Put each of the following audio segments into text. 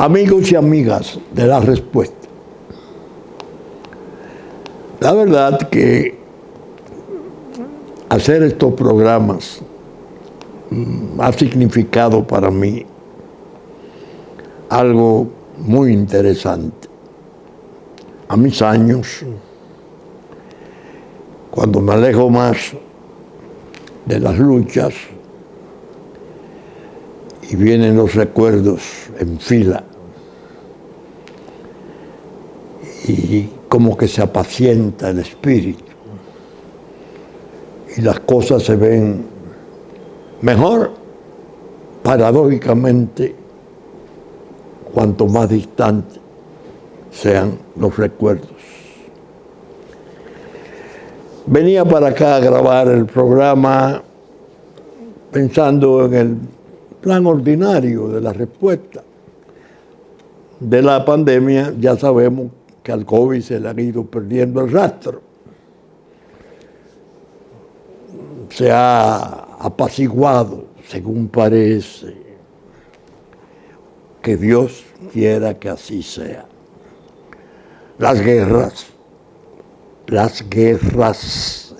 Amigos y amigas de La Respuesta, la verdad que hacer estos programas ha significado para mí algo muy interesante. A mis años, cuando me alejo más de las luchas y vienen los recuerdos en fila y como que se apacienta el espíritu y las cosas se ven mejor, paradójicamente, cuanto más distantes sean los recuerdos. Venía para acá a grabar el programa pensando en el plan ordinario de La Respuesta. De la pandemia ya sabemos que al COVID se le ha ido perdiendo el rastro. Se ha apaciguado, según parece. Que Dios quiera que así sea. Las guerras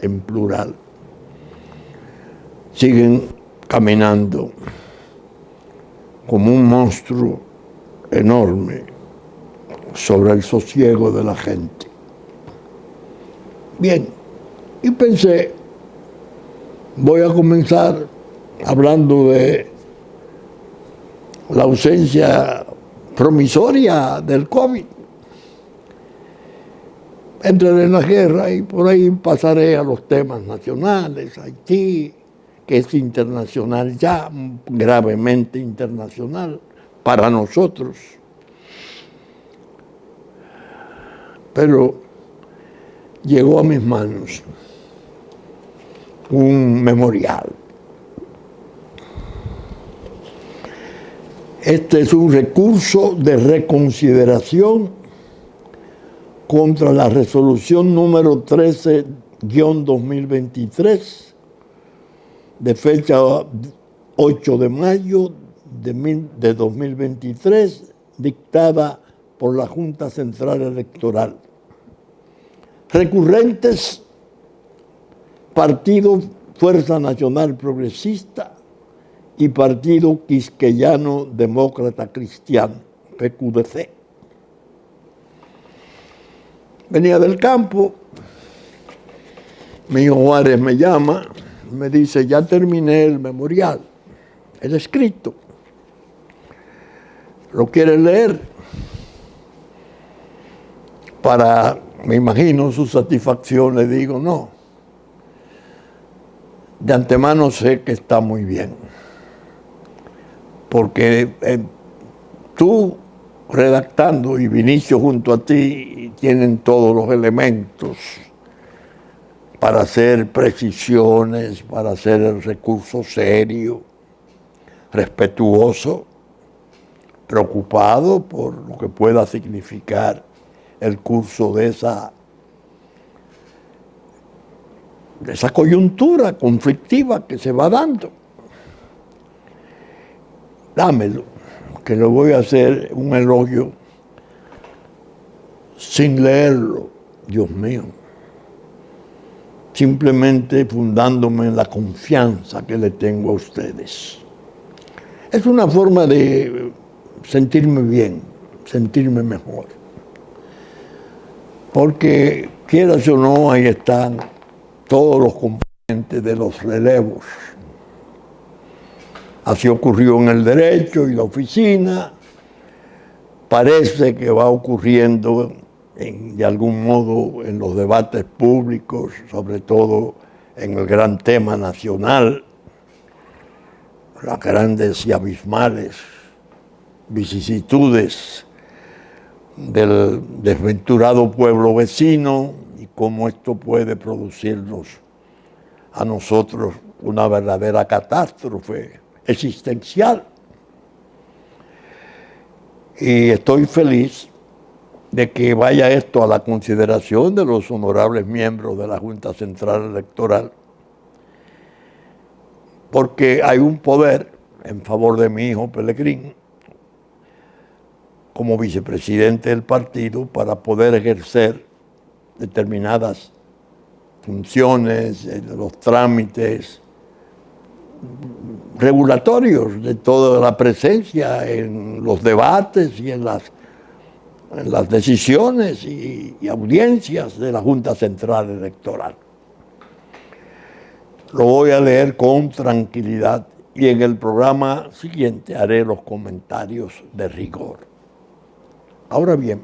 en plural, siguen caminando como un monstruo enorme sobre el sosiego de la gente. Bien, y pensé, voy a comenzar hablando de la ausencia promisoria del COVID. Entraré en la guerra y por ahí pasaré a los temas nacionales, Haití, que es internacional ya, gravemente internacional para nosotros. Pero llegó a mis manos un memorial. Este es un recurso de reconsideración contra la resolución número 13-2023, de fecha 8 de mayo de 2023, dictada por la Junta Central Electoral. Recurrentes: Partido Fuerza Nacional Progresista y Partido Quisqueyano Demócrata Cristiano, PQDC. Venía del campo, mi hijo Juárez me llama, me dice, ya terminé el memorial, el escrito. ¿Lo quieres leer? Para, me imagino, su satisfacción, le digo, no. De antemano sé que está muy bien, porque tú redactando y Vinicio junto a ti tienen todos los elementos para hacer precisiones, para hacer el recurso serio, respetuoso, preocupado por lo que pueda significar el curso de esa coyuntura conflictiva que se va dando. Dámelo, que le voy a hacer un elogio sin leerlo, Dios mío, simplemente fundándome en la confianza que le tengo a ustedes. Es una forma de sentirme bien, sentirme mejor, porque quieras o no, ahí están todos los componentes de los relevos. Así ocurrió en el derecho y la oficina. Parece que va ocurriendo de algún modo en los debates públicos, sobre todo en el gran tema nacional, las grandes y abismales vicisitudes del desventurado pueblo vecino y cómo esto puede producirnos a nosotros una verdadera catástrofe existencial. Y estoy feliz de que vaya esto a la consideración de los honorables miembros de la Junta Central Electoral, porque hay un poder en favor de mi hijo Pelegrín como vicepresidente del partido para poder ejercer determinadas funciones, los trámites regulatorios de toda la presencia en los debates y en las decisiones y audiencias de la Junta Central Electoral. Lo voy a leer con tranquilidad y en el programa siguiente haré los comentarios de rigor. Ahora bien,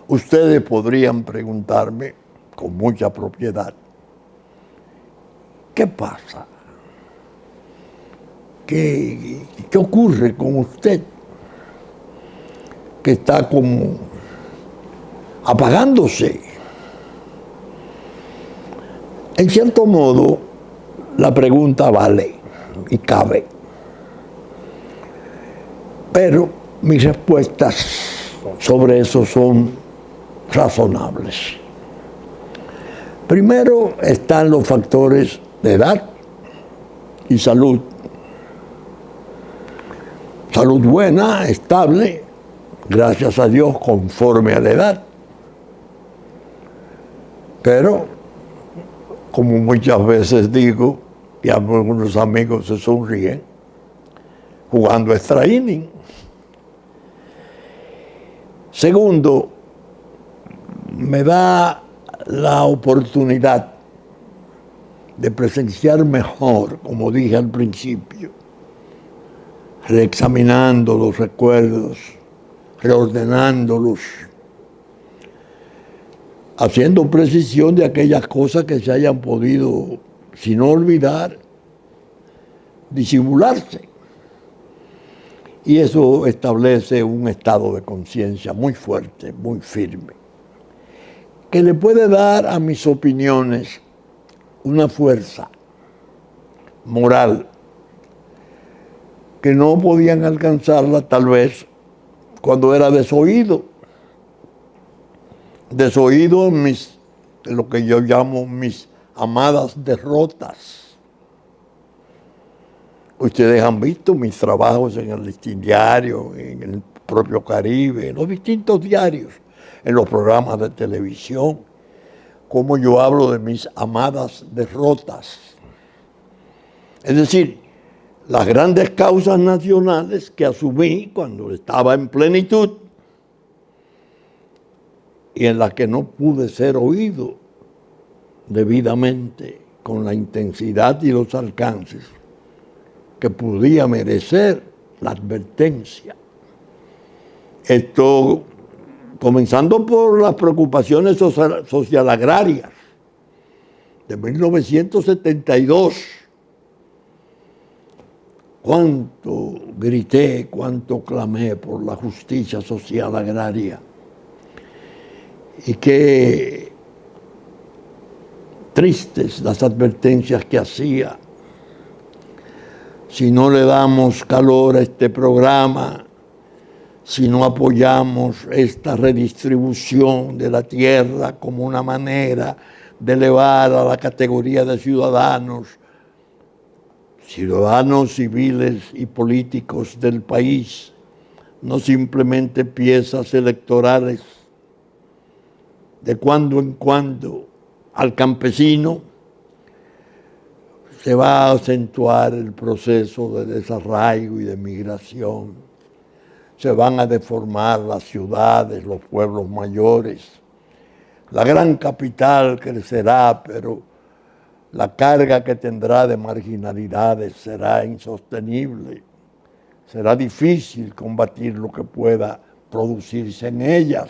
ustedes podrían preguntarme con mucha propiedad, ¿qué pasa? ¿Qué ocurre con usted? Que está como apagándose. En cierto modo, la pregunta vale y cabe. Pero mis respuestas sobre eso son razonables. Primero están los factores de edad y salud. Salud buena, estable, gracias a Dios, conforme a la edad. Pero, como muchas veces digo, y algunos amigos se sonríen, jugando extra inning. Segundo, me da la oportunidad de presenciar mejor, como dije al principio, reexaminando los recuerdos, reordenándolos, haciendo precisión de aquellas cosas que se hayan podido, sin olvidar, disimularse. Y eso establece un estado de conciencia muy fuerte, muy firme, que le puede dar a mis opiniones una fuerza moral que no podían alcanzarla tal vez cuando era desoído en lo que yo llamo mis amadas derrotas. Ustedes han visto mis trabajos en el Listín Diario, en el propio Caribe, en los distintos diarios, en los programas de televisión, cómo yo hablo de mis amadas derrotas. Es decir, las grandes causas nacionales que asumí cuando estaba en plenitud y en las que no pude ser oído debidamente con la intensidad y los alcances que podía merecer la advertencia. Esto comenzando por las preocupaciones social agrarias de 1972. Cuánto grité, cuánto clamé por la justicia social agraria. Y qué tristes las advertencias que hacía. Si no le damos calor a este programa, si no apoyamos esta redistribución de la tierra como una manera de elevar a la categoría de ciudadanos civiles y políticos del país, no simplemente piezas electorales, de cuando en cuando al campesino, se va a acentuar el proceso de desarraigo y de migración. Se van a deformar las ciudades, los pueblos mayores. La gran capital crecerá, pero la carga que tendrá de marginalidades será insostenible. Será difícil combatir lo que pueda producirse en ellas,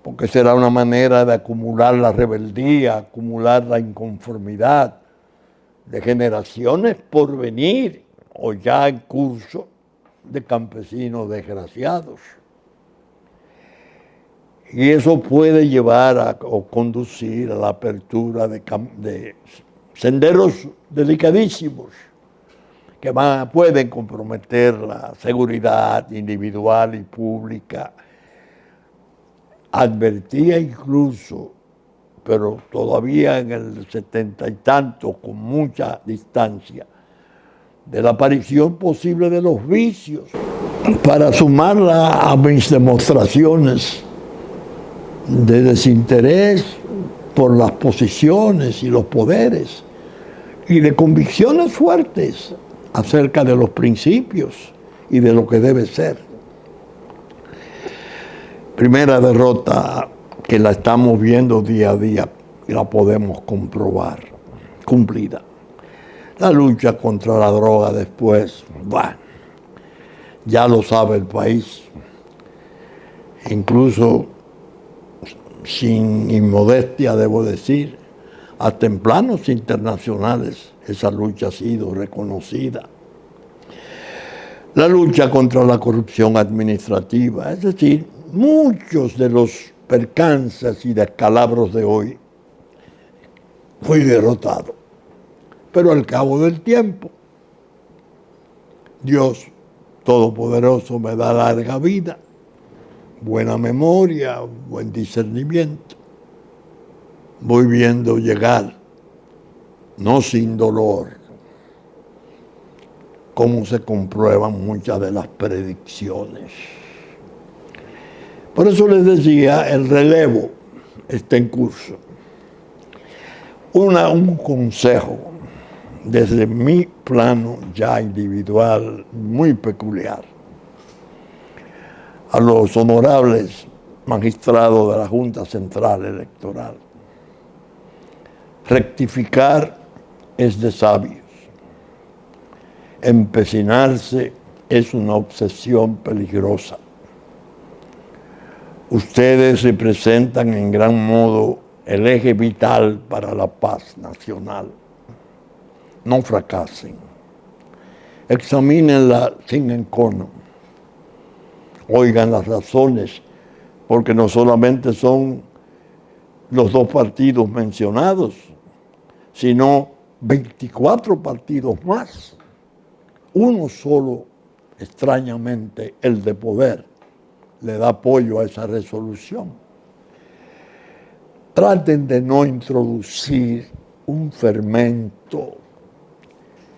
porque será una manera de acumular la rebeldía, acumular la inconformidad de generaciones por venir o ya en curso de campesinos desgraciados. Y eso puede llevar o conducir a la apertura de senderos delicadísimos que pueden comprometer la seguridad individual y pública. Advertía incluso, pero todavía en el 70 y tanto, con mucha distancia, de la aparición posible de los vicios, para sumarla a mis demostraciones de desinterés por las posiciones y los poderes y de convicciones fuertes acerca de los principios y de lo que debe ser. Primera derrota que la estamos viendo día a día y la podemos comprobar, cumplida. La lucha contra la droga después, bueno, ya lo sabe el país. Incluso, sin inmodestia debo decir, hasta en planos internacionales esa lucha ha sido reconocida. La lucha contra la corrupción administrativa, es decir, muchos de los percances y descalabros de hoy, fui derrotado. Pero al cabo del tiempo, Dios Todopoderoso me da larga vida, buena memoria, buen discernimiento. Voy viendo llegar, no sin dolor, cómo se comprueban muchas de las predicciones. Por eso les decía, el relevo está en curso. Un consejo desde mi plano ya individual, muy peculiar, a los honorables magistrados de la Junta Central Electoral. Rectificar es de sabios. Empecinarse es una obsesión peligrosa. Ustedes representan en gran modo el eje vital para la paz nacional. No fracasen. Examínenla sin encono. Oigan las razones, porque no solamente son los dos partidos mencionados, sino 24 partidos más. Uno solo, extrañamente, el de poder, le da apoyo a esa resolución. Traten de no introducir un fermento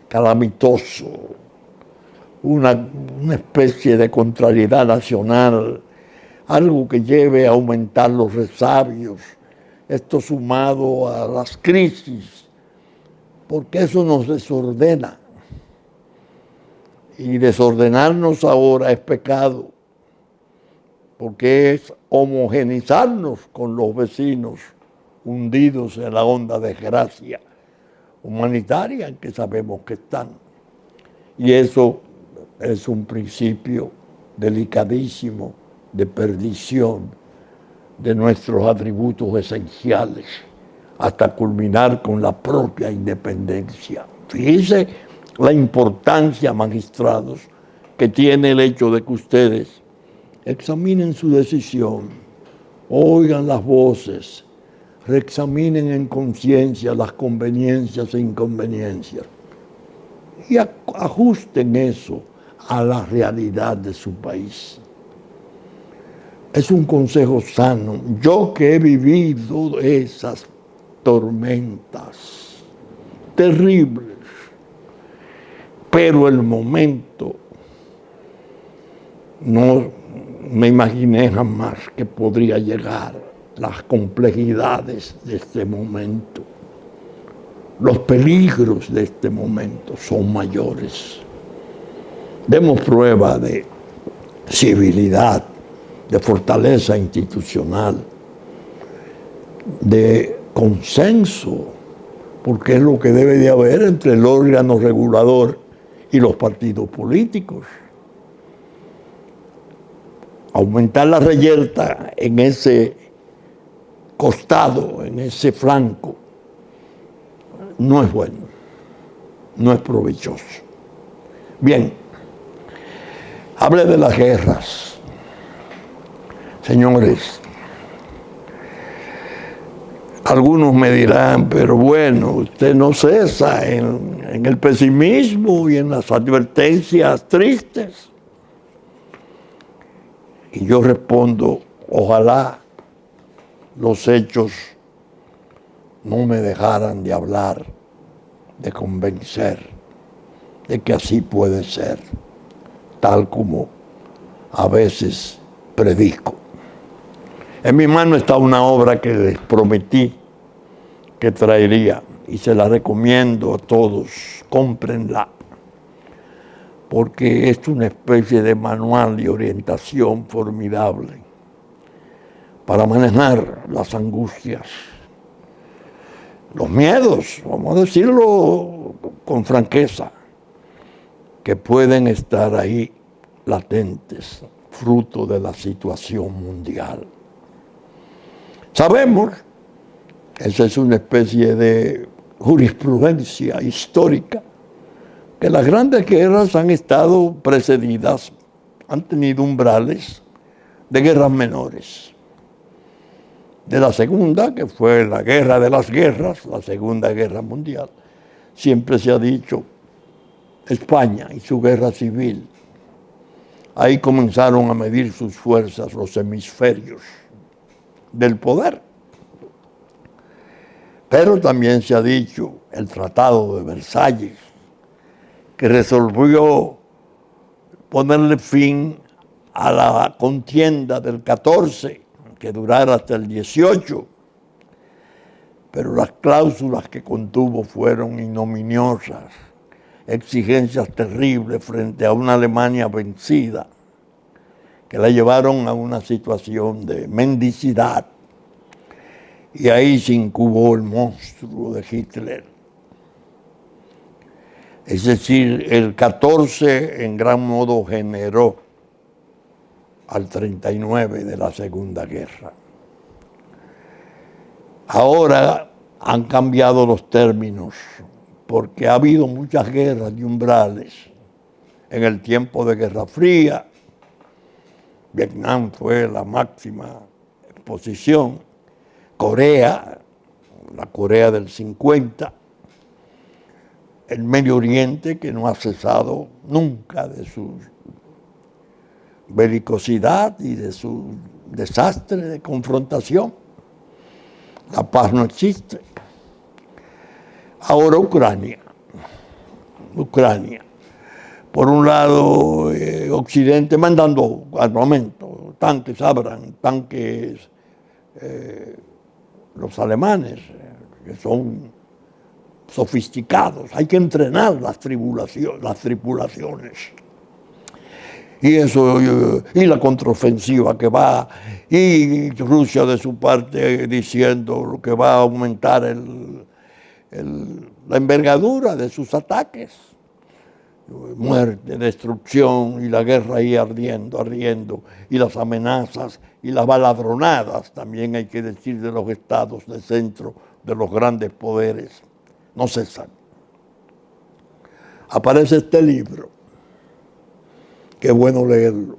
calamitoso, una especie de contrariedad nacional, algo que lleve a aumentar los resabios, esto sumado a las crisis, porque eso nos desordena. Y desordenarnos ahora es pecado, porque es homogenizarnos con los vecinos hundidos en la honda desgracia humanitaria en que sabemos que están. Y eso es un principio delicadísimo de perdición de nuestros atributos esenciales, hasta culminar con la propia independencia. Fíjense la importancia, magistrados, que tiene el hecho de que ustedes examinen su decisión, oigan las voces, reexaminen en conciencia las conveniencias e inconveniencias y ajusten eso a la realidad de su país. Es un consejo sano. Yo que he vivido esas tormentas terribles, pero el momento no me imaginé jamás que podría llegar las complejidades de este momento. Los peligros de este momento son mayores. Demos prueba de civilidad, de fortaleza institucional, de consenso, porque es lo que debe de haber entre el órgano regulador y los partidos políticos. Aumentar la reyerta en ese costado, en ese flanco, no es bueno, no es provechoso. Bien, hable de las guerras. Señores, algunos me dirán, pero bueno, usted no cesa en el pesimismo y en las advertencias tristes. Y yo respondo, ojalá los hechos no me dejaran de hablar, de convencer, de que así puede ser, tal como a veces predico. En mi mano está una obra que les prometí que traería y se la recomiendo a todos, cómprenla, porque es una especie de manual de orientación formidable para manejar las angustias, los miedos, vamos a decirlo con franqueza, que pueden estar ahí latentes, fruto de la situación mundial. Sabemos, esa es una especie de jurisprudencia histórica, que las grandes guerras han estado precedidas, han tenido umbrales de guerras menores. De la segunda, que fue la guerra de las guerras, la Segunda Guerra Mundial, siempre se ha dicho España y su guerra civil. Ahí comenzaron a medir sus fuerzas los hemisferios del poder. Pero también se ha dicho el Tratado de Versalles, que resolvió ponerle fin a la contienda del 14, que durara hasta el 18, pero las cláusulas que contuvo fueron ignominiosas, exigencias terribles frente a una Alemania vencida, que la llevaron a una situación de mendicidad, y ahí se incubó el monstruo de Hitler. Es decir, el 14 en gran modo generó al 39 de la Segunda Guerra. Ahora han cambiado los términos, porque ha habido muchas guerras de umbrales. En el tiempo de Guerra Fría, Vietnam fue la máxima exposición, Corea, la Corea del 50, el Medio Oriente, que no ha cesado nunca de su belicosidad y de su desastre de confrontación. La paz no existe. Ahora Ucrania. Por un lado, Occidente mandando armamento, tanques Abrams, tanques los alemanes, que son sofisticados. Hay que entrenar las tripulaciones. Y eso, y la contraofensiva que va, y Rusia de su parte diciendo que va a aumentar la envergadura de sus ataques. Muerte, destrucción y la guerra ahí ardiendo, y las amenazas y las baladronadas, también hay que decir, de los estados de centro, de los grandes poderes, no cesan. Aparece este libro, que es bueno leerlo,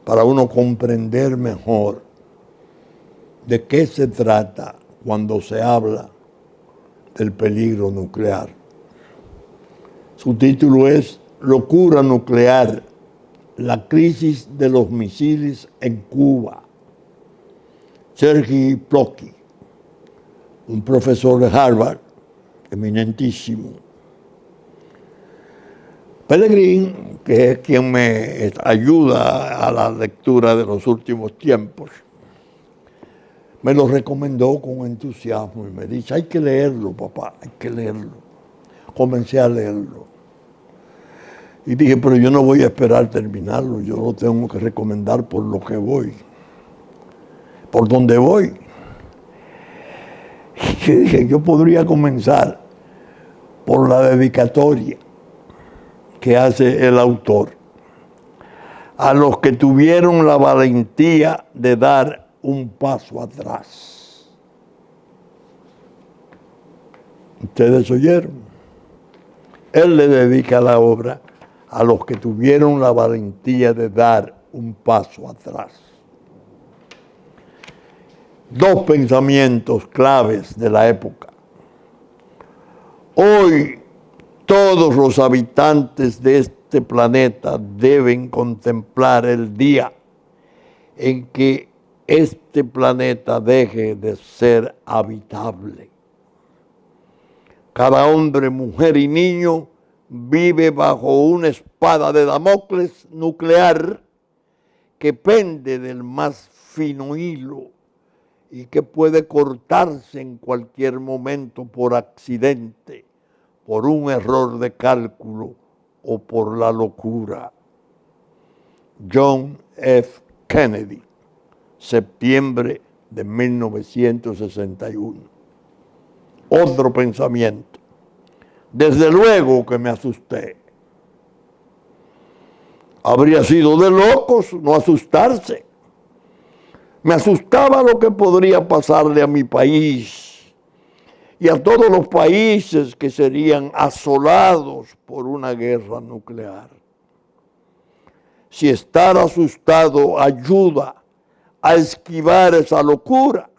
para uno comprender mejor de qué se trata cuando se habla del peligro nuclear. Su título es Locura nuclear, la crisis de los misiles en Cuba. Sergei Plokhy, un profesor de Harvard, eminentísimo. Pellegrin, que es quien me ayuda a la lectura de los últimos tiempos, me lo recomendó con entusiasmo y me dice, hay que leerlo, papá, hay que leerlo. Comencé a leerlo. Y dije, pero yo no voy a esperar terminarlo, yo lo tengo que recomendar por lo que voy, por donde voy. Y dije, yo podría comenzar por la dedicatoria que hace el autor a los que tuvieron la valentía de dar un paso atrás. Ustedes oyeron. Él le dedica la obra a los que tuvieron la valentía de dar un paso atrás. Dos pensamientos claves de la época. Hoy todos los habitantes de este planeta deben contemplar el día en que este planeta deje de ser habitable. Cada hombre, mujer y niño vive bajo una espada de Damocles nuclear que pende del más fino hilo y que puede cortarse en cualquier momento por accidente, por un error de cálculo o por la locura. John F. Kennedy, septiembre de 1961. Otro pensamiento. Desde luego que me asusté. Habría sido de locos no asustarse. Me asustaba lo que podría pasarle a mi país y a todos los países que serían asolados por una guerra nuclear. Si estar asustado ayuda a esquivar esa locura,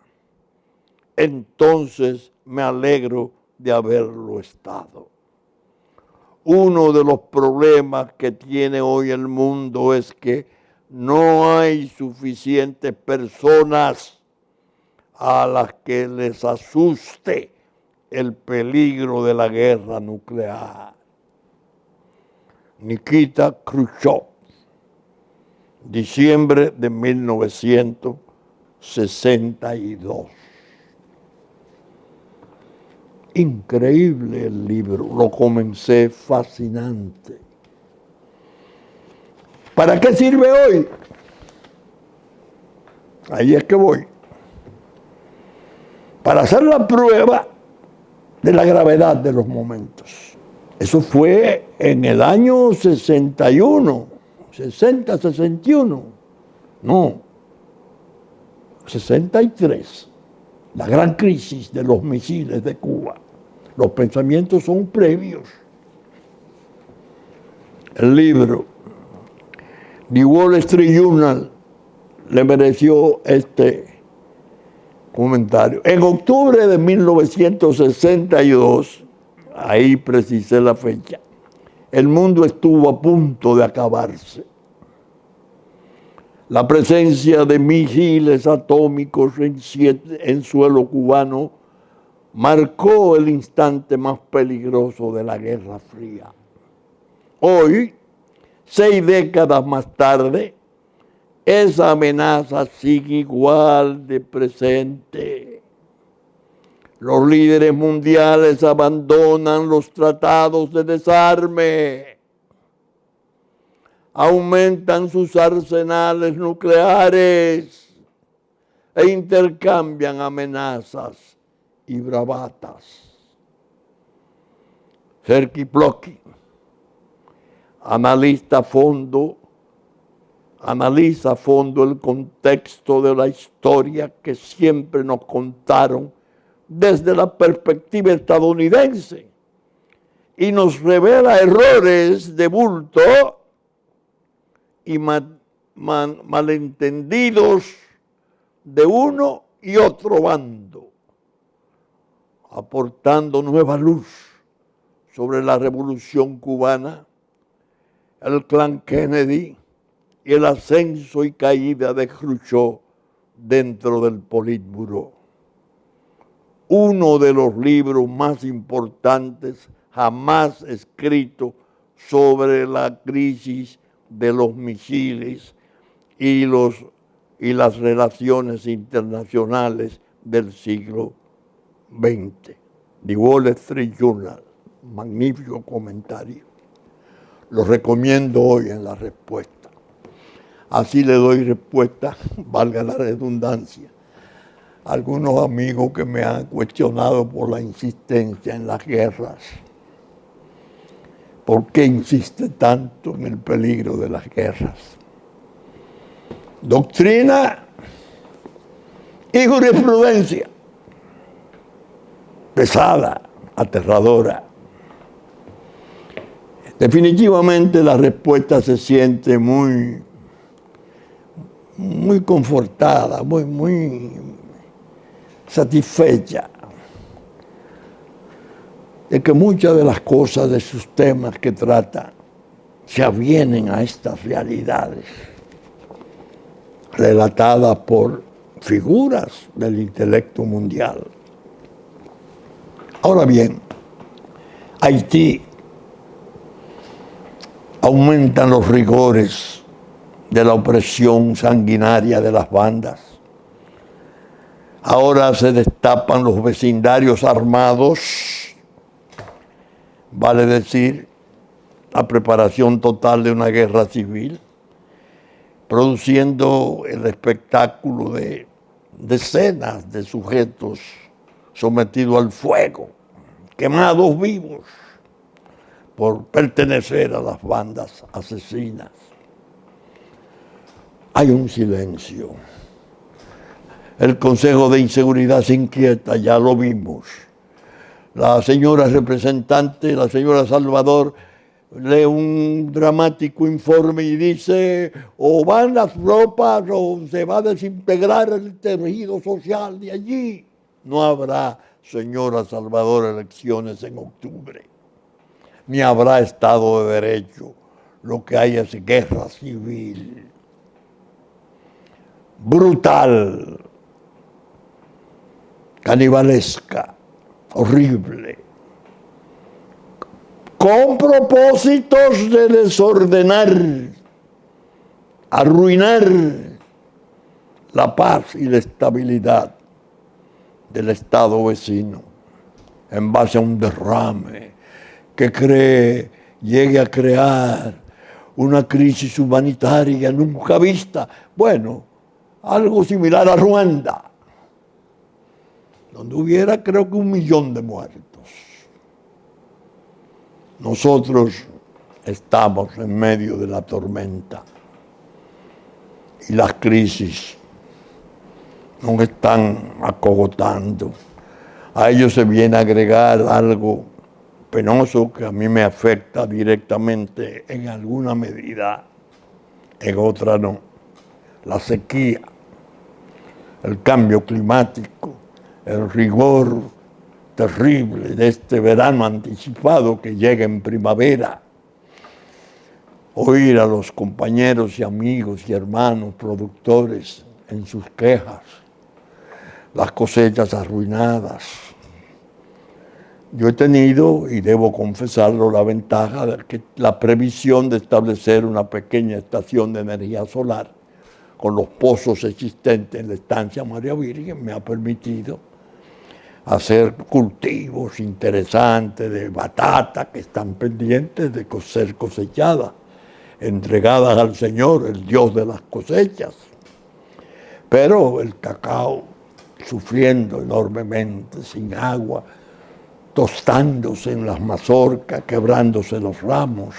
entonces me alegro de haberlo estado. Uno de los problemas que tiene hoy el mundo es que no hay suficientes personas a las que les asuste el peligro de la guerra nuclear. Nikita Khrushchev, diciembre de 1962. Increíble el libro, lo comencé fascinante. ¿Para qué sirve hoy? Ahí es que voy. Para hacer la prueba de la gravedad de los momentos. Eso fue en el año 61, 60, 61. No, 63. La gran crisis de los misiles de Cuba. Los pensamientos son previos. El libro The Wall Street Journal le mereció este comentario. En octubre de 1962, ahí precisé la fecha, el mundo estuvo a punto de acabarse. La presencia de misiles atómicos en suelo cubano marcó el instante más peligroso de la Guerra Fría. Hoy, 6 décadas más tarde, esa amenaza sigue igual de presente. Los líderes mundiales abandonan los tratados de desarme, aumentan sus arsenales nucleares e intercambian amenazas y bravatas. Sergei Plokhy analiza a fondo el contexto de la historia que siempre nos contaron desde la perspectiva estadounidense y nos revela errores de bulto y malentendidos de uno y otro bando, aportando nueva luz sobre la revolución cubana, el clan Kennedy y el ascenso y caída de Khrushchev dentro del Politburó. Uno de los libros más importantes jamás escrito sobre la crisis de los misiles y las relaciones internacionales del siglo XX. The Wall Street Journal, magnífico comentario. Lo recomiendo hoy en la respuesta. Así le doy respuesta, valga la redundancia, a algunos amigos que me han cuestionado por la insistencia en las guerras. ¿Por qué insiste tanto en el peligro de las guerras? Doctrina y jurisprudencia. Pesada, aterradora. Definitivamente la respuesta se siente muy confortada, muy satisfecha de que muchas de las cosas de sus temas que trata se avienen a estas realidades relatadas por figuras del intelecto mundial. Ahora bien, Haití aumentan los rigores de la opresión sanguinaria de las bandas. Ahora se destapan los vecindarios armados, vale decir, la preparación total de una guerra civil, produciendo el espectáculo de decenas de sujetos sometidos al fuego, quemados vivos por pertenecer a las bandas asesinas. Hay un silencio. El Consejo de Inseguridad se inquieta, ya lo vimos. La señora representante, la señora Salvador, lee un dramático informe y dice: o van las tropas o se va a desintegrar el tejido social de allí. No habrá, señora Salvador, elecciones en octubre, ni habrá Estado de Derecho. Lo que hay es guerra civil. Brutal, canibalesca, horrible, con propósitos de desordenar, arruinar la paz y la estabilidad del Estado vecino, en base a un derrame que llegue a crear una crisis humanitaria nunca vista. Bueno, algo similar a Ruanda, donde hubiera, creo que, 1 millón de muertos. Nosotros estamos en medio de la tormenta y las crisis nos están acogotando. A ello se viene a agregar algo penoso que a mí me afecta directamente en alguna medida, en otra no: la sequía, el cambio climático, el rigor terrible de este verano anticipado que llega en primavera. Oír a los compañeros y amigos y hermanos productores en sus quejas, las cosechas arruinadas. Yo he tenido, y debo confesarlo, la ventaja de que la previsión de establecer una pequeña estación de energía solar con los pozos existentes en la estancia María Virgen me ha permitido hacer cultivos interesantes de batata que están pendientes de ser cosechadas, entregadas al Señor, el Dios de las cosechas. Pero el cacao sufriendo enormemente, sin agua, tostándose en las mazorcas, quebrándose los ramos,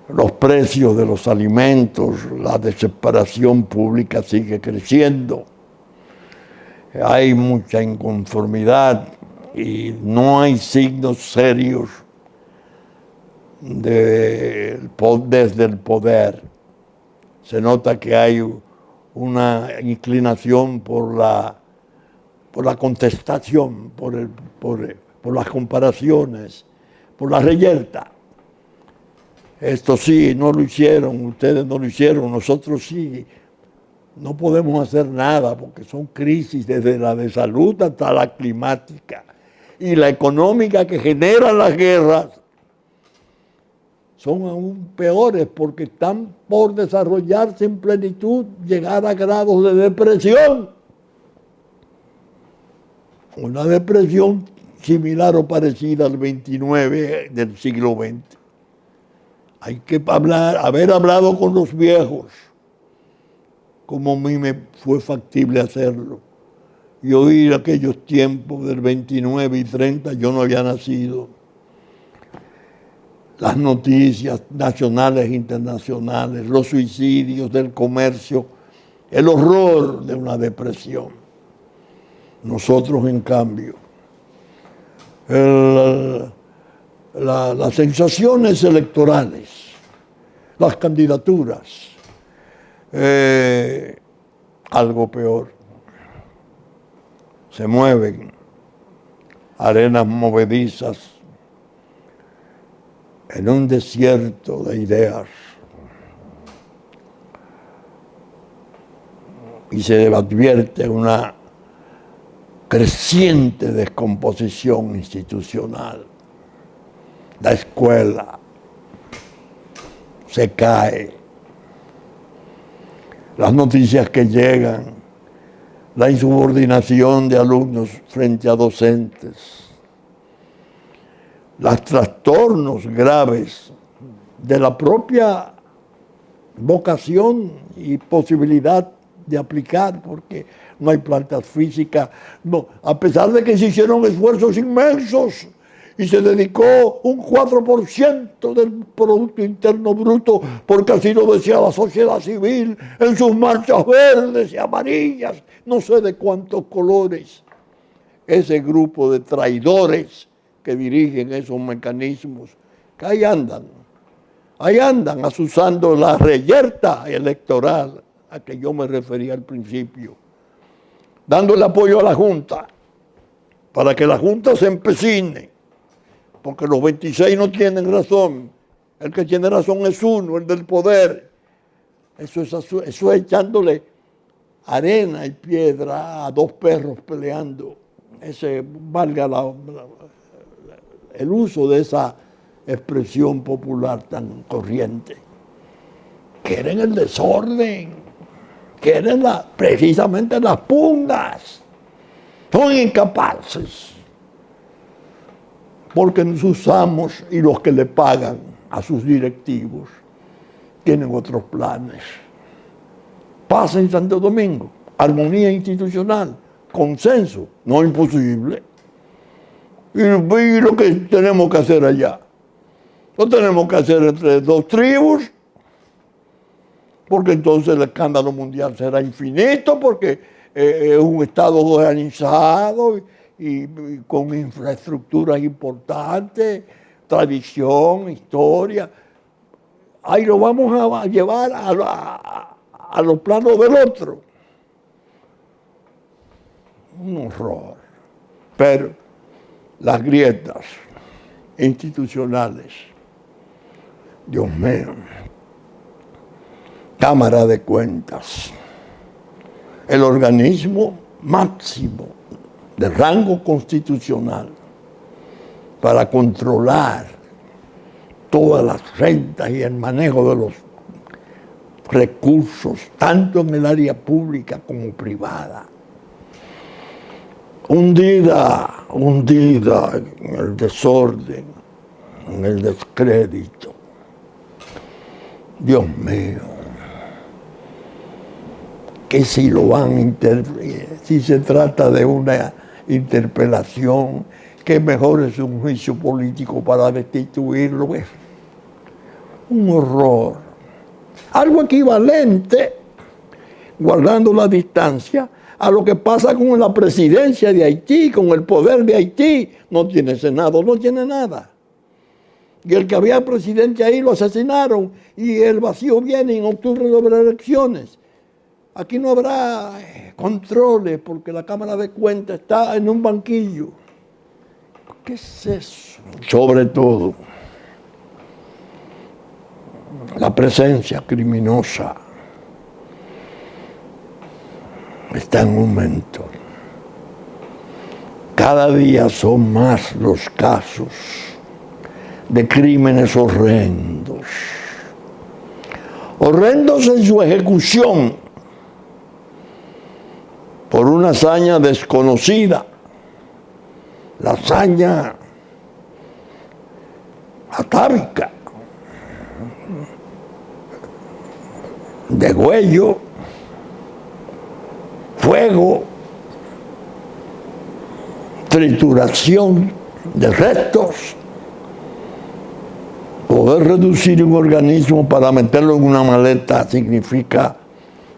los precios de los alimentos, la desesperación pública sigue creciendo. Hay mucha inconformidad y no hay signos serios desde el poder. Se nota que hay una inclinación por la contestación, por las comparaciones, por la reyerta. Esto sí, no lo hicieron, ustedes no lo hicieron, nosotros sí. No podemos hacer nada porque son crisis desde la de salud hasta la climática. Y la económica que generan las guerras son aún peores porque están por desarrollarse en plenitud, llegar a grados de depresión. Una depresión similar o parecida al 29 del siglo XX. Hay que haber hablado con los viejos, como a mí me fue factible hacerlo, y oír aquellos tiempos del 29 y 30, yo no había nacido. Las noticias nacionales e internacionales, los suicidios del comercio, el horror de una depresión. Nosotros, en cambio, las sensaciones electorales, las candidaturas, algo peor. Se mueven arenas movedizas en un desierto de ideas y se advierte una creciente descomposición institucional. La escuela, se cae. Las noticias que llegan, la insubordinación de alumnos frente a docentes, los trastornos graves de la propia vocación y posibilidad de aplicar, porque no hay plantas físicas, no, a pesar de que se hicieron esfuerzos inmensos y se dedicó un 4% del Producto Interno Bruto, porque así lo decía la sociedad civil en sus marchas verdes y amarillas, no sé de cuántos colores. Ese grupo de traidores que dirigen esos mecanismos, que ahí andan asusando la reyerta electoral a que yo me refería al principio, dándole apoyo a la Junta, para que la Junta se empecine, porque los 26 no tienen razón, el que tiene razón es uno, el del poder. Eso es echándole arena y piedra a dos perros peleando. Ese valga el uso de esa expresión popular tan corriente. Quieren el desorden, quieren precisamente las pugnas. Son incapaces, porque sus amos y los que le pagan a sus directivos tienen otros planes. Pasa en Santo Domingo, armonía institucional, consenso, no imposible. Y lo que tenemos que hacer allá, lo tenemos que hacer entre dos tribus, porque entonces el escándalo mundial será infinito, porque es un Estado organizado y con infraestructuras importantes, tradición, historia. Ahí lo vamos a llevar a los planos del otro. Un horror. Pero las grietas institucionales, Dios mío, Cámara de Cuentas, el organismo máximo de rango constitucional para controlar todas las rentas y el manejo de los recursos, tanto en el área pública como privada. Hundida en el desorden, en el descrédito. Dios mío, que si si se trata de una interpelación, que mejor es un juicio político para destituirlo. Es un horror. Algo equivalente, guardando la distancia, a lo que pasa con la presidencia de Haití, con el poder de Haití. No tiene Senado, no tiene nada. Y el que había presidente ahí lo asesinaron y el vacío viene en octubre de las elecciones. Aquí no habrá controles porque la Cámara de Cuentas está en un banquillo. ¿Qué es eso? Sobre todo, la presencia criminosa está en aumento. Cada día son más los casos de crímenes horrendos. Horrendos en su ejecución por una hazaña desconocida. La hazaña atávica, degüello, fuego, trituración de restos, poder reducir un organismo para meterlo en una maleta significa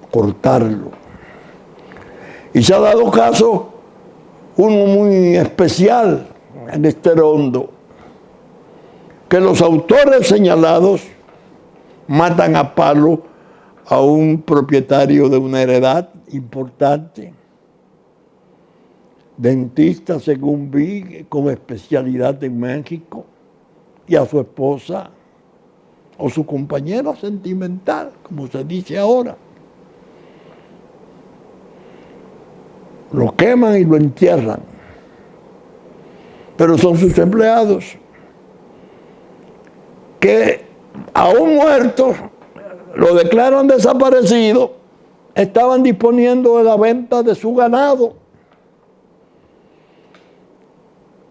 cortarlo. Y se ha dado caso uno muy especial en este rondo, que los autores señalados matan a palo a un propietario de una heredad importante, dentista según vi, con especialidad en México, y a su esposa o su compañera sentimental, como se dice ahora. Lo queman y lo entierran, pero son sus empleados que aún muertos, lo declaran desaparecido, estaban disponiendo de la venta de su ganado.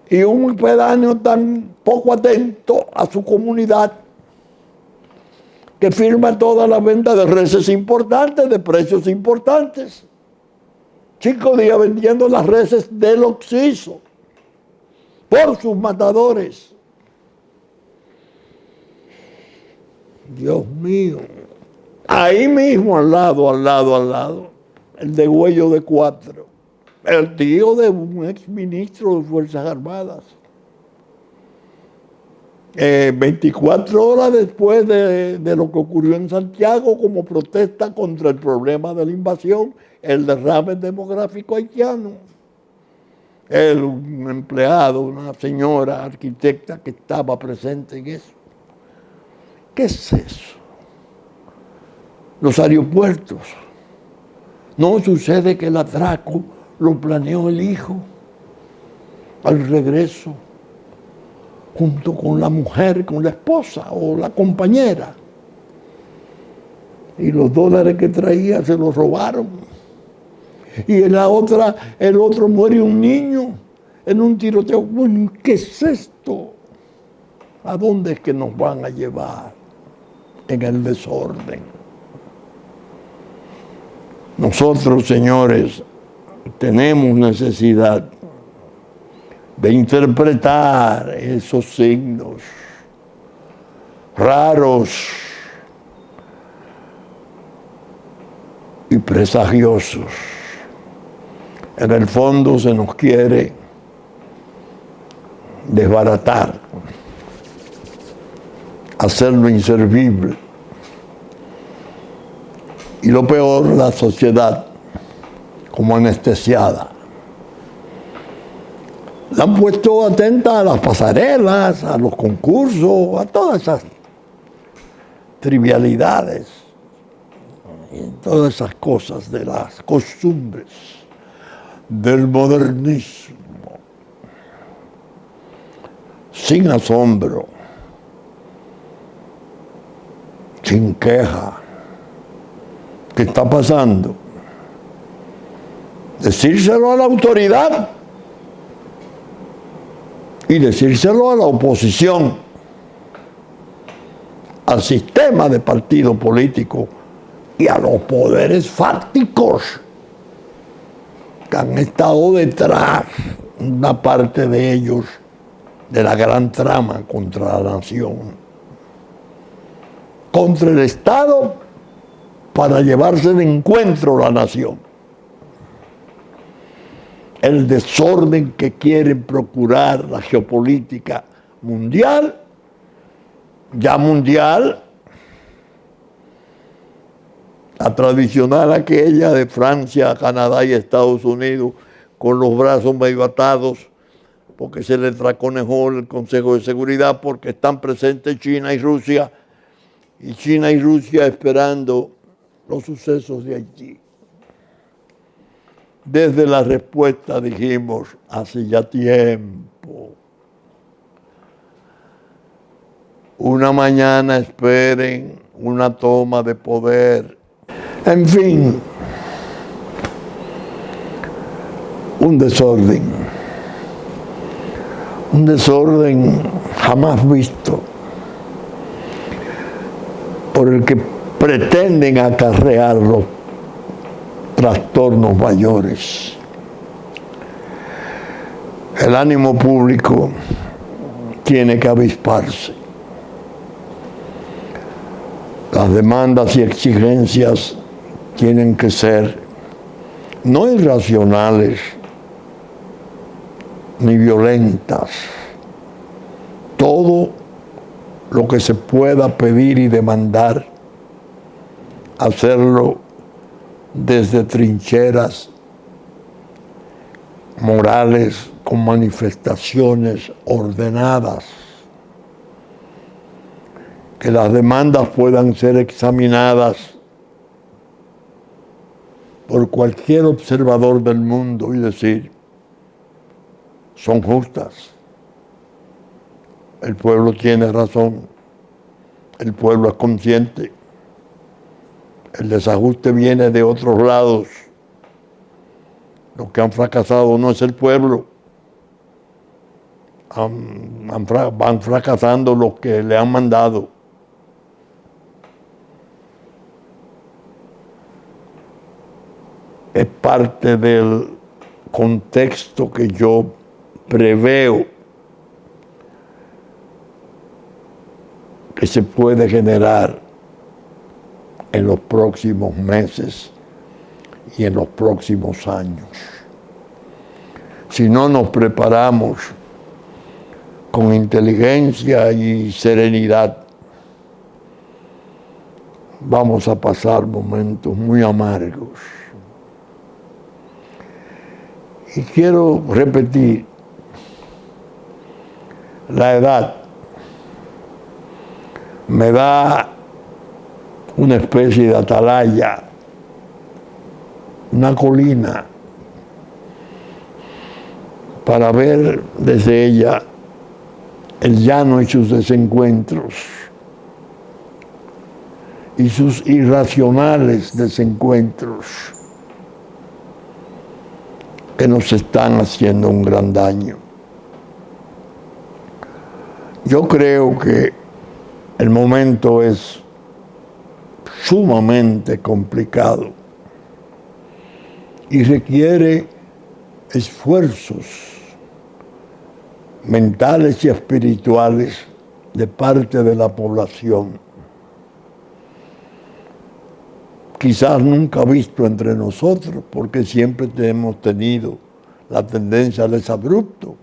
Y un pedáneo tan poco atento a su comunidad que firma toda la venta de reses importantes, de precios importantes. 5 días vendiendo las reses del Oxiso por sus matadores. Dios mío. Ahí mismo, al lado, el degüello de 4. El tío de un exministro de Fuerzas Armadas. 24 horas después de lo que ocurrió en Santiago como protesta contra el problema de la invasión, el derrame demográfico haitiano. Él, un empleado, una señora arquitecta que estaba presente en eso. ¿Qué es eso? Los aeropuertos. No sucede que el atraco lo planeó el hijo al regreso, junto con la mujer, con la esposa o la compañera. Y los dólares que traía se los robaron. Y en la otra, el otro muere un niño en un tiroteo. Bueno, ¿qué es esto? ¿A dónde es que nos van a llevar en el desorden? Nosotros, señores, tenemos necesidad de interpretar esos signos raros y presagiosos. En el fondo se nos quiere desbaratar, hacerlo inservible. Y lo peor, la sociedad como anestesiada. La han puesto atenta a las pasarelas, a los concursos, a todas esas trivialidades, y todas esas cosas de las costumbres del modernismo. Sin asombro, sin queja. ¿Qué está pasando? Decírselo a la autoridad y decírselo a la oposición, al sistema de partido político y a los poderes fácticos que han estado detrás, una parte de ellos, de la gran trama contra la nación, contra el Estado, para llevarse de encuentro la nación. El desorden que quieren procurar la geopolítica mundial, ya mundial, la tradicional aquella de Francia, Canadá y Estados Unidos, con los brazos medio atados, porque se les traconejó el Consejo de Seguridad, porque están presentes China y Rusia esperando los sucesos de Haití. Desde la respuesta dijimos, hace ya tiempo, una mañana esperen una toma de poder. En fin, un desorden jamás visto, por el que pretenden acarrear los trastornos mayores. El ánimo público tiene que avisparse. Las demandas y exigencias tienen que ser no irracionales ni violentas. Todo lo que se pueda pedir y demandar, hacerlo desde trincheras morales, con manifestaciones ordenadas, que las demandas puedan ser examinadas por cualquier observador del mundo y decir, son justas, el pueblo tiene razón, El pueblo es consciente. El desajuste viene de otros lados. Los que han fracasado no es el pueblo. Van fracasando los que le han mandado. Es parte del contexto que yo preveo que se puede generar en los próximos meses y en los próximos años. Si no nos preparamos con inteligencia y serenidad, vamos a pasar momentos muy amargos. Y quiero repetir, la edad me da una especie de atalaya, una colina, para ver desde ella el llano y sus desencuentros y sus irracionales desencuentros que nos están haciendo un gran daño. Yo creo que el momento es sumamente complicado y requiere esfuerzos mentales y espirituales de parte de la población. Quizás nunca visto entre nosotros, porque siempre hemos tenido la tendencia al exabrupto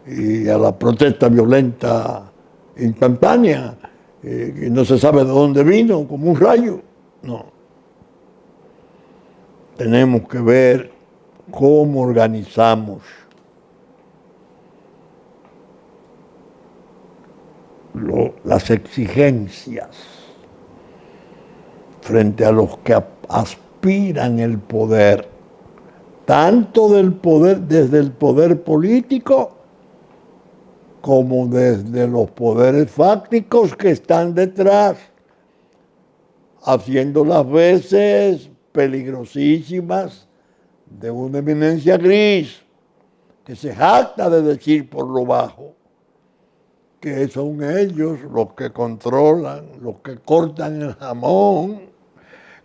y a la protesta violenta instantánea, que no se sabe de dónde vino, como un rayo. No. Tenemos que ver cómo organizamos las exigencias frente a los que aspiran el poder, tanto desde el poder político como desde los poderes fácticos que están detrás, haciendo las veces peligrosísimas de una eminencia gris que se jacta de decir por lo bajo que son ellos los que controlan, los que cortan el jamón,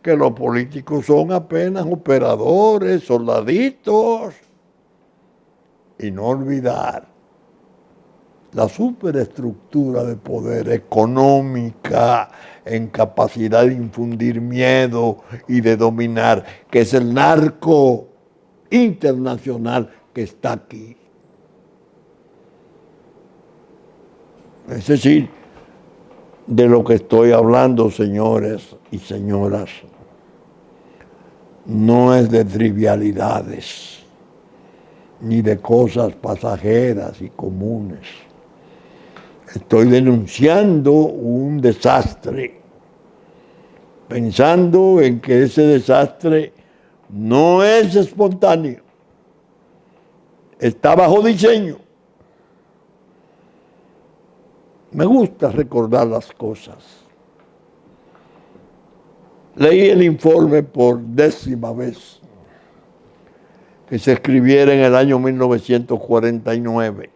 que los políticos son apenas operadores, soldaditos, y no olvidar la superestructura de poder económica en capacidad de infundir miedo y de dominar, que es el narco internacional que está aquí. Es decir, de lo que estoy hablando, señores y señoras, no es de trivialidades, ni de cosas pasajeras y comunes. Estoy denunciando un desastre, pensando en que ese desastre no es espontáneo, está bajo diseño. Me gusta recordar las cosas. Leí el informe por 10ª vez que se escribiera en el año 1949.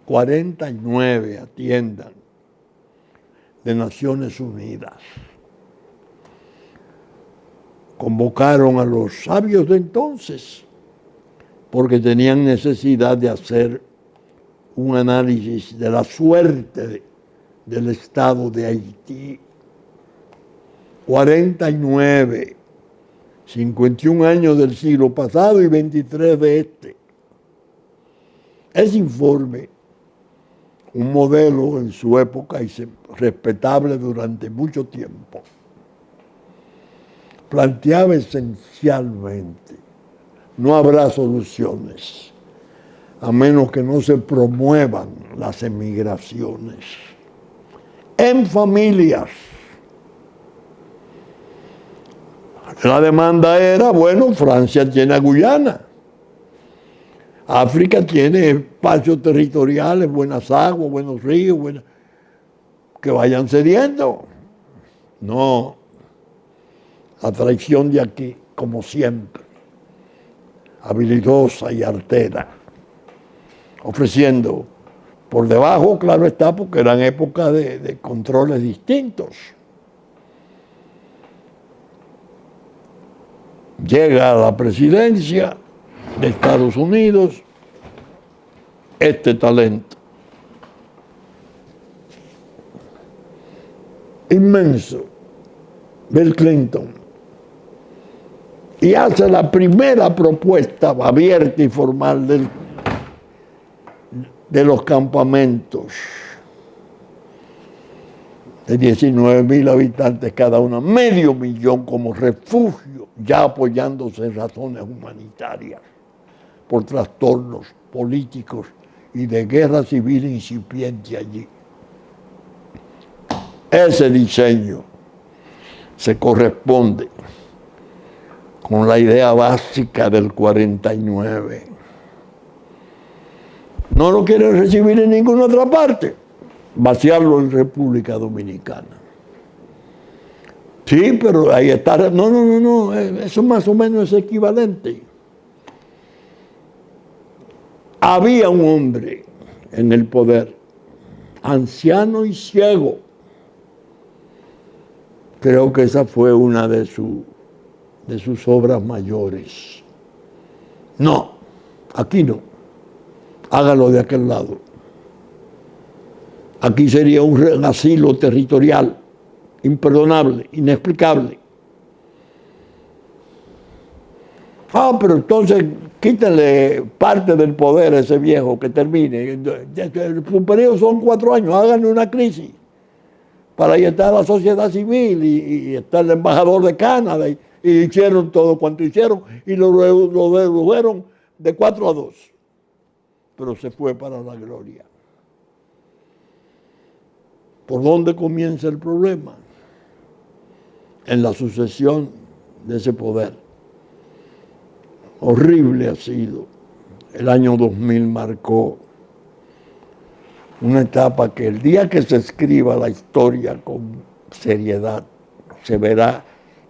49, atiendan, de Naciones Unidas. Convocaron a los sabios de entonces porque tenían necesidad de hacer un análisis de la suerte del Estado de Haití. 49, 51 años del siglo pasado y 23 de este. Ese informe, un modelo en su época y respetable durante mucho tiempo, planteaba esencialmente: no habrá soluciones a menos que no se promuevan las emigraciones en familias. La demanda era, bueno, Francia tiene a Guyana, África tiene espacios territoriales, buenas aguas, buenos ríos, que vayan cediendo. No, la traición de aquí, como siempre, habilidosa y artera, ofreciendo por debajo, claro está, porque eran épocas de controles distintos. Llega a la presidencia de Estados Unidos este talento inmenso, Bill Clinton, y hace la primera propuesta abierta y formal de los campamentos de 19,000 habitantes cada uno, 500,000 como refugio, ya apoyándose en razones humanitarias por trastornos políticos y de guerra civil incipiente allí. Ese diseño se corresponde con la idea básica del 49. No lo quieren recibir en ninguna otra parte, vaciarlo en República Dominicana. Sí, pero ahí está. No, eso más o menos es equivalente. Había un hombre en el poder, anciano y ciego. Creo que esa fue una de sus obras mayores. No, aquí no. Hágalo de aquel lado. Aquí sería un asilo territorial imperdonable, inexplicable. Pero entonces quítenle parte del poder a ese viejo que termine. Su periodo son 4 años, háganle una crisis. Para ahí está la sociedad civil y está el embajador de Canadá y hicieron todo cuanto hicieron y lo redujeron de 4-2. Pero se fue para la gloria. ¿Por dónde comienza el problema? En la sucesión de ese poder. Horrible ha sido. El año 2000 marcó una etapa que el día que se escriba la historia con seriedad, se verá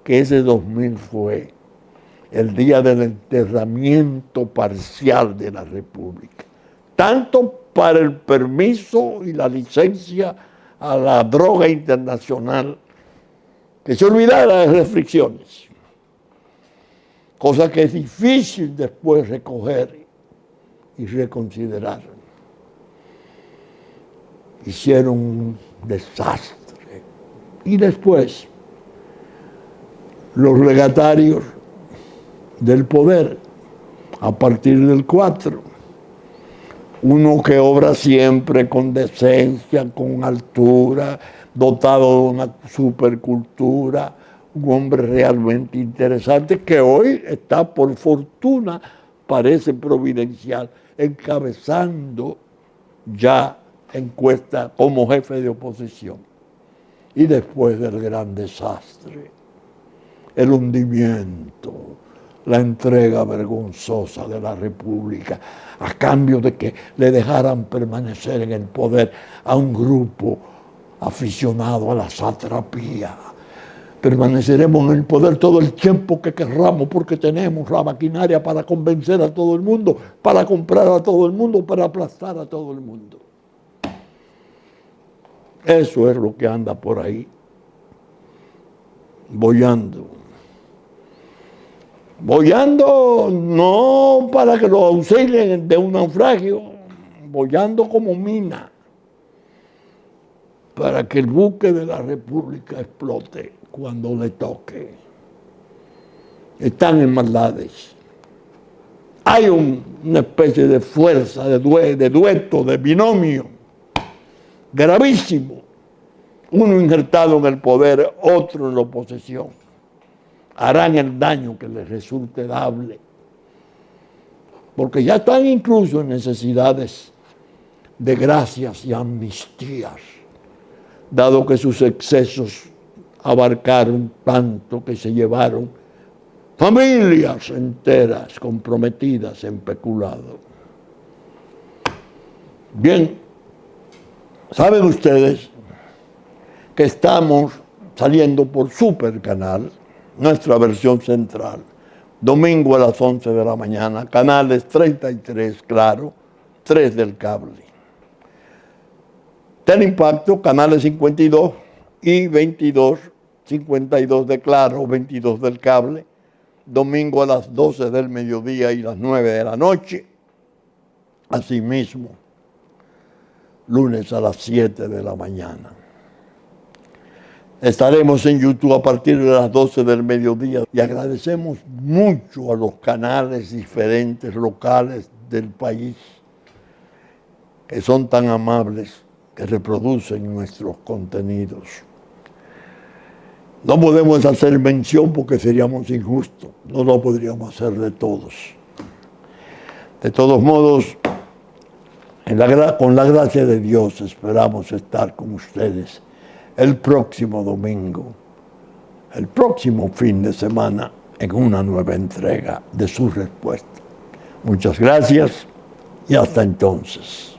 que ese 2000 fue el día del enterramiento parcial de la República. Tanto para el permiso y la licencia a la droga internacional, que se olvidara de restricciones, cosa que es difícil después recoger y reconsiderar. Hicieron un desastre. Y después, los legatarios del poder, a partir del 4, uno que obra siempre con decencia, con altura, dotado de una supercultura, un hombre realmente interesante que hoy está, por fortuna, parece providencial, encabezando ya encuesta como jefe de oposición. Y después del gran desastre, el hundimiento, la entrega vergonzosa de la República, a cambio de que le dejaran permanecer en el poder a un grupo aficionado a la satrapía. Permaneceremos en el poder todo el tiempo que querramos porque tenemos la maquinaria para convencer a todo el mundo, para comprar a todo el mundo, para aplastar a todo el mundo. Eso es lo que anda por ahí, boyando. Boyando no para que lo auxilien de un naufragio, boyando como mina, para que el buque de la República explote cuando le toque. Están en maldades. Hay una especie de fuerza, de dueto, de binomio, gravísimo. Uno injertado en el poder, otro en la oposición. Harán el daño que les resulte dable. Porque ya están incluso en necesidades de gracias y amnistías, dado que sus excesos abarcaron tanto que se llevaron familias enteras comprometidas en peculado. Bien, saben ustedes que estamos saliendo por Super Canal, nuestra versión central, domingo a las 11 de la mañana, canales 33, Claro, 3 del cable. Teleimpacto, canales 52 y 22, 52 de Claro, 22 del cable, domingo a las 12 del mediodía y las 9 de la noche. Asimismo, lunes a las 7 de la mañana. Estaremos en YouTube a partir de las 12 del mediodía y agradecemos mucho a los canales diferentes locales del país que son tan amables, que reproducen nuestros contenidos. No podemos hacer mención porque seríamos injustos, no lo podríamos hacer de todos. De todos modos, con la gracia de Dios esperamos estar con ustedes el próximo domingo, el próximo fin de semana, en una nueva entrega de Su Respuesta. Muchas gracias y hasta entonces.